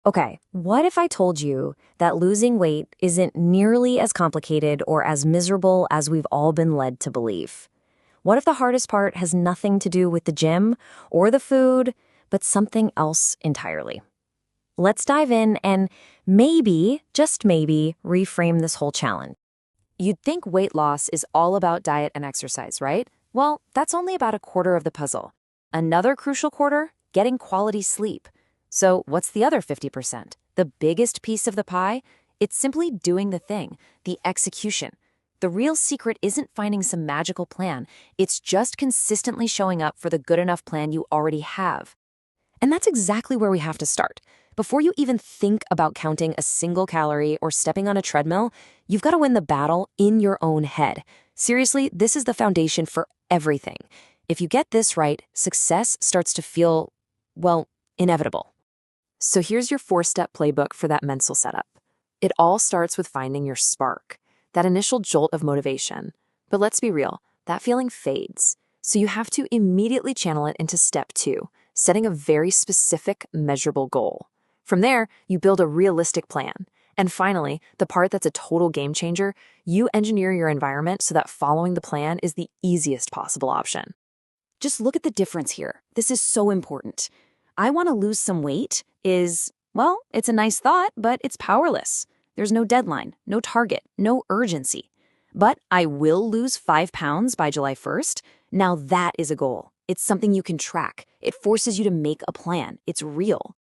Okay, what if I told you that losing weight isn't nearly as complicated or as miserable as we've all been led to believe? What if the hardest part has nothing to do with the gym or the food, but something else entirely? Let's dive in and maybe, just maybe, reframe this whole challenge. You'd think weight loss is all about diet and exercise, right? Well, that's only about a quarter of the puzzle. Another crucial quarter, getting quality sleep. So what's the other 50%? The biggest piece of the pie? It's simply doing the thing, the execution. The real secret isn't finding some magical plan. It's just consistently showing up for the good enough plan you already have. And that's exactly where we have to start. Before you even think about counting a single calorie or stepping on a treadmill, you've got to win the battle in your own head. Seriously, this is the foundation for everything. If you get this right, success starts to feel, well, inevitable. So here's your 4-step playbook for that mental setup. It all starts with finding your spark, that initial jolt of motivation. But let's be real, that feeling fades. So you have to immediately channel it into step 2, setting a very specific, measurable goal. From there, you build a realistic plan. And finally, the part that's a total game changer, you engineer your environment so that following the plan is the easiest possible option. Just look at the difference here. This is so important. I want to lose some weight well, it's a nice thought, but it's powerless. There's no deadline, no target, no urgency. But I will lose 5 pounds by July 1st. Now that is a goal. It's something you can track. It forces you to make a plan. It's real.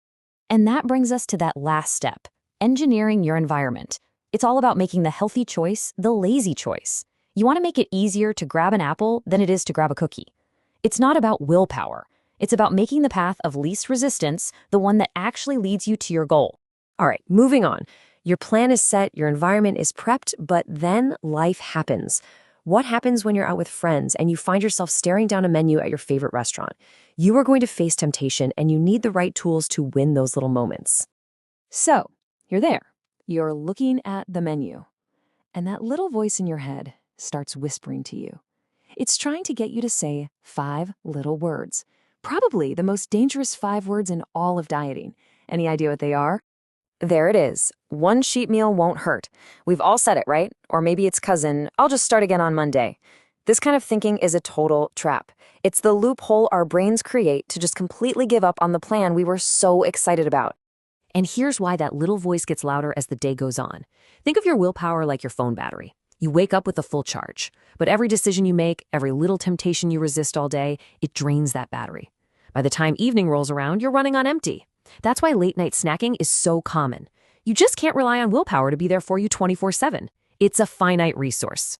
And that brings us to that last step, engineering your environment. It's all about making the healthy choice the lazy choice. You want to make it easier to grab an apple than it is to grab a cookie. It's not about willpower. It's about making the path of least resistance the one that actually leads you to your goal. All right, moving on. Your plan is set, your environment is prepped, but then life happens. What happens when you're out with friends and you find yourself staring down a menu at your favorite restaurant? You are going to face temptation and you need the right tools to win those little moments. So, you're there. You're looking at the menu. And that little voice in your head starts whispering to you. It's trying to get you to say 5 little words. Probably the most dangerous 5 words in all of dieting. Any idea what they are? There it is. One cheat meal won't hurt. We've all said it, right? Or maybe it's cousin, I'll just start again on Monday. This kind of thinking is a total trap. It's the loophole our brains create to just completely give up on the plan we were so excited about. And here's why that little voice gets louder as the day goes on. Think of your willpower like your phone battery. You wake up with a full charge, but every decision you make, every little temptation you resist all day, it drains that battery. By the time evening rolls around, you're running on empty. That's why late-night snacking is so common. You just can't rely on willpower to be there for you 24/7. It's a finite resource.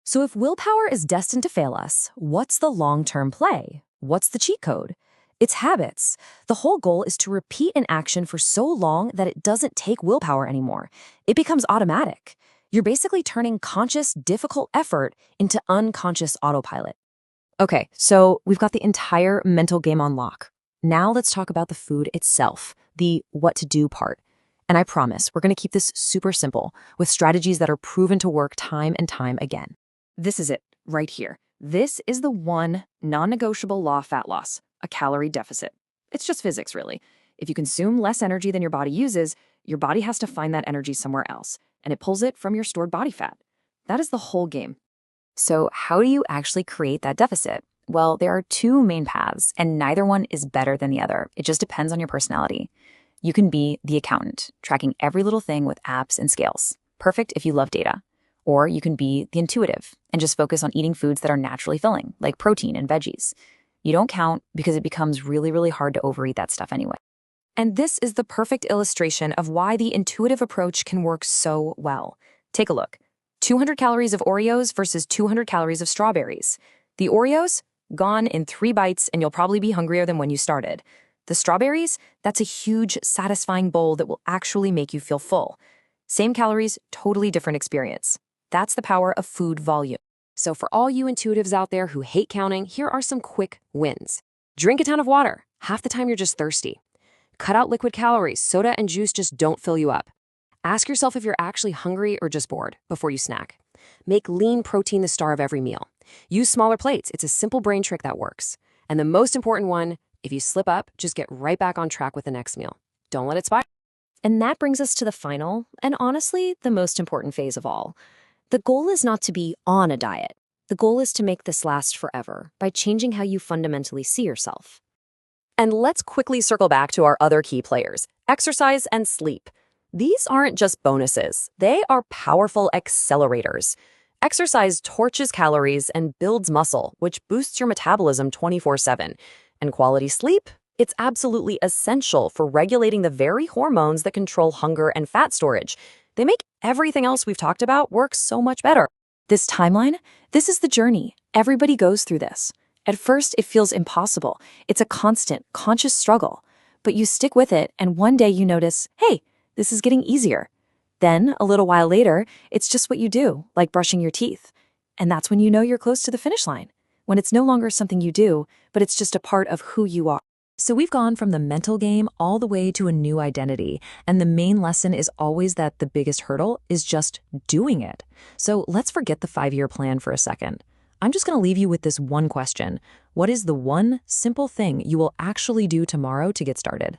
So if willpower is destined to fail us, what's the long-term play? What's the cheat code? It's habits. The whole goal is to repeat an action for so long that it doesn't take willpower anymore. It becomes automatic. You're basically turning conscious, difficult effort into unconscious autopilot. Okay, so we've got the entire mental game on lock. Now let's talk about the food itself, the what to do part. And I promise, we're going to keep this super simple with strategies that are proven to work time and time again. This is it, right here. This is the one non-negotiable law of fat loss, a calorie deficit. It's just physics, really. If you consume less energy than your body uses, your body has to find that energy somewhere else, and it pulls it from your stored body fat. That is the whole game. So how do you actually create that deficit? Well, there are 2 main paths, and neither one is better than the other. It just depends on your personality. You can be the accountant, tracking every little thing with apps and scales. Perfect if you love data. Or you can be the intuitive and just focus on eating foods that are naturally filling, like protein and veggies. You don't count because it becomes really, really hard to overeat that stuff anyway. And this is the perfect illustration of why the intuitive approach can work so well. Take a look. 200 calories of Oreos versus 200 calories of strawberries. The Oreos, gone in 3 bites, and you'll probably be hungrier than when you started. The strawberries, that's a huge, satisfying bowl that will actually make you feel full. Same calories, totally different experience. That's the power of food volume. So for all you intuitives out there who hate counting, here are some quick wins. Drink a ton of water. Half the time you're just thirsty. Cut out liquid calories. Soda and juice just don't fill you up. Ask yourself if you're actually hungry or just bored before you snack. Make lean protein the star of every meal. Use smaller plates. It's a simple brain trick that works. And the most important one, if you slip up, just get right back on track with the next meal. Don't let it spiral. And that brings us to the final, and honestly, the most important phase of all. The goal is not to be on a diet. The goal is to make this last forever by changing how you fundamentally see yourself. And let's quickly circle back to our other key players, exercise and sleep. These aren't just bonuses, they are powerful accelerators. Exercise torches calories and builds muscle, which boosts your metabolism 24/7. And quality sleep? It's absolutely essential for regulating the very hormones that control hunger and fat storage. They make everything else we've talked about work so much better. This timeline, this is the journey. Everybody goes through this. At first, it feels impossible. It's a constant, conscious struggle. But you stick with it, and one day you notice, hey, this is getting easier. Then, a little while later, it's just what you do, like brushing your teeth. And that's when you know you're close to the finish line, when it's no longer something you do, but it's just a part of who you are. So we've gone from the mental game all the way to a new identity, and the main lesson is always that the biggest hurdle is just doing it. So let's forget the 5-year plan for a second. I'm just going to leave you with this one question. What is the one simple thing you will actually do tomorrow to get started?